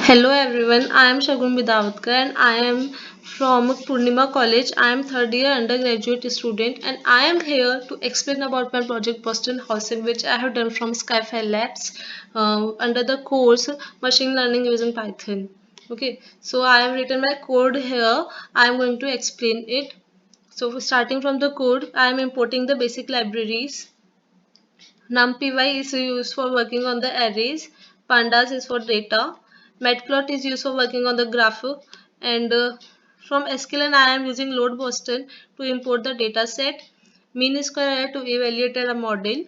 Hello everyone, I am Shagun Bidavatkar and I am from Purnima College. I am third year undergraduate student and I am here to explain about my project Boston Housing which I have done from Skyfire Labs under the course Machine Learning using Python. Okay, so I have written my code here. I am going to explain it. So starting from the code, I am importing the basic libraries. NumPy is used for working on the arrays. Pandas is for data. Matplot is used for working on the graph. And from sklearn, I am using load Boston to import the data set. Mean square to evaluate a model.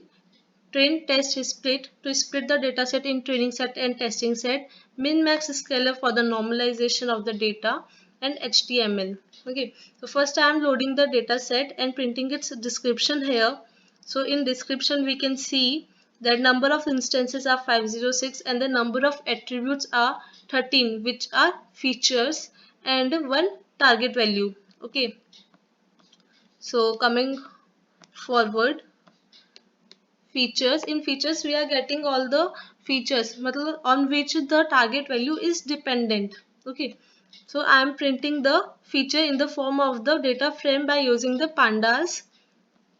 Train test split to split the dataset in training set and testing set. Min max scalar for the normalization of the data and HTML. Okay, so first I am loading the data set and printing its description here. So in description we can see that number of instances are 506 and the number of attributes are 13, which are features and one target value. Okay, so coming forward, features, in features we are getting all the features on which the target value is dependent. Okay, so I am printing the feature in the form of the data frame by using the pandas.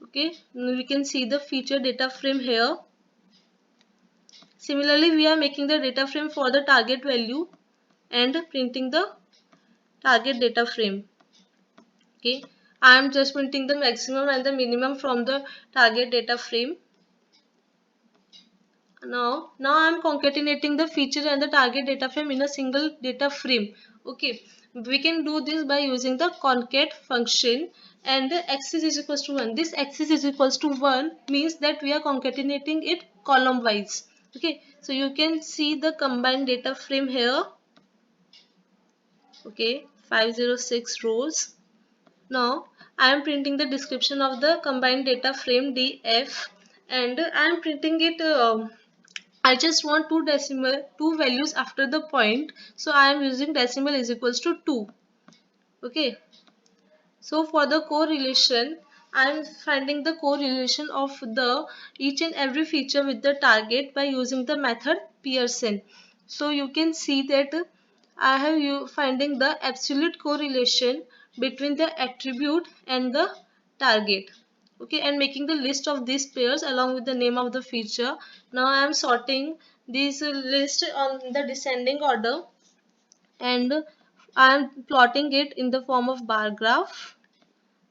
Okay, we can see the feature data frame here. Similarly, we are making the data frame for the target value and printing the target data frame. Okay, I am just printing the maximum and the minimum from the target data frame. Now I am concatenating the feature and the target data frame in a single data frame. Okay, we can do this by using the concat function, and the axis is equals to 1. This axis is equals to 1 means that we are concatenating it column wise. Okay, so you can see the combined data frame here. Okay, 506 rows. Now I am printing the description of the combined data frame df, and I am printing it. I just want two values after the point, so I am using decimal is equals to 2. Okay, so for the correlation, I am finding the correlation of the each and every feature with the target by using the method Pearson. So you can see that I have you finding the absolute correlation between the attribute and the target. Okay, and making the list of these pairs along with the name of the feature. Now I am sorting these list on the descending order, and I am plotting it in the form of bar graph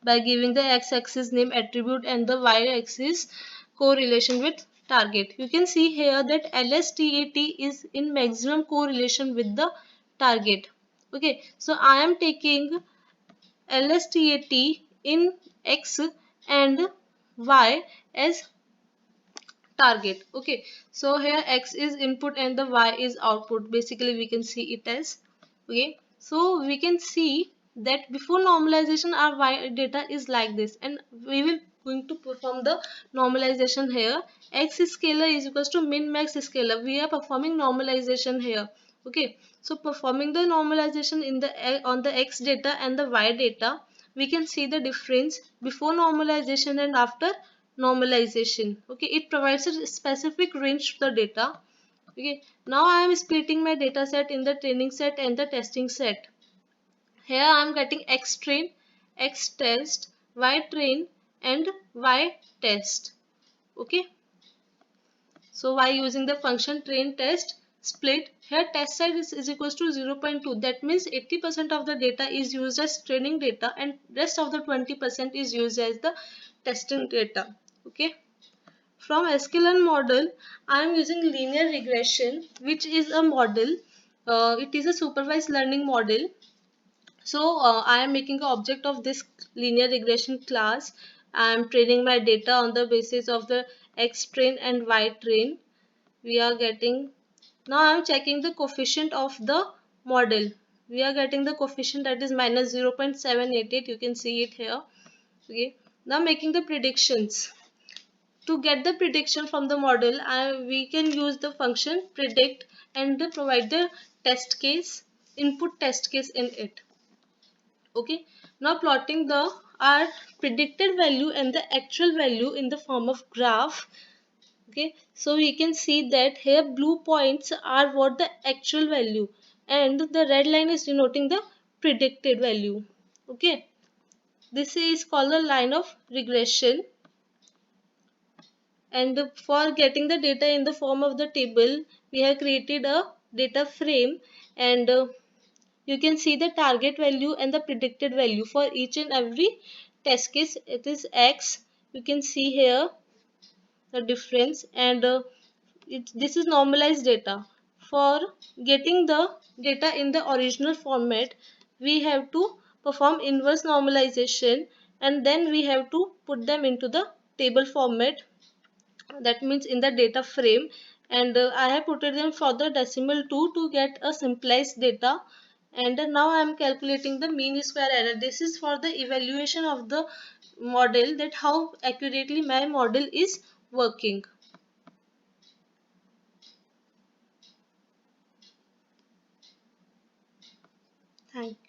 by giving the x-axis name attribute and the y-axis correlation with target. You can see here that LSTAT is in maximum correlation with the target. Okay, so I am taking LSTAT in x and y as target. Okay, so here x is input and the y is output. Basically we can see it as, okay, so we can see that before normalization our y data is like this, and we will going to perform the normalization here. X scalar is equals to min max scalar. We are performing normalization here. Okay, so performing the normalization in the on the x data and the y data, we can see the difference before normalization and after normalization. Okay, it provides a specific range to the data. Okay, now I am splitting my data set in the training set and the testing set. Here I am getting x train, x test, y train and y test. Okay, so by using the function train test split, here test size is equals to 0.2. That means 80% of the data is used as training data and rest of the 20% is used as the testing data. Okay, from sklearn model, I am using linear regression, which is a model. It is a supervised learning model. So I am making an object of this linear regression class. I am training my data on the basis of the x train and y train. We are getting, now I am checking the coefficient of the model. We are getting the coefficient that is minus 0.788. You can see it here. Okay, now making the predictions. To get the prediction from the model, we can use the function predict and provide the test case, input test case in it. Okay, now plotting the our predicted value and the actual value in the form of graph. Okay, so we can see that here blue points are what the actual value, and the red line is denoting the predicted value. Okay, this is called the line of regression. And for getting the data in the form of the table, we have created a data frame, and you can see the target value and the predicted value for each and every test case. It is X. You can see here the difference, and this is normalized data. For getting the data in the original format, we have to perform inverse normalization, and then we have to put them into the table format, that means in the data frame. And I have put them for the decimal 2 to get a simplified data. And now I am calculating the mean square error. This is for the evaluation of the model, that how accurately my model is working. Thank you.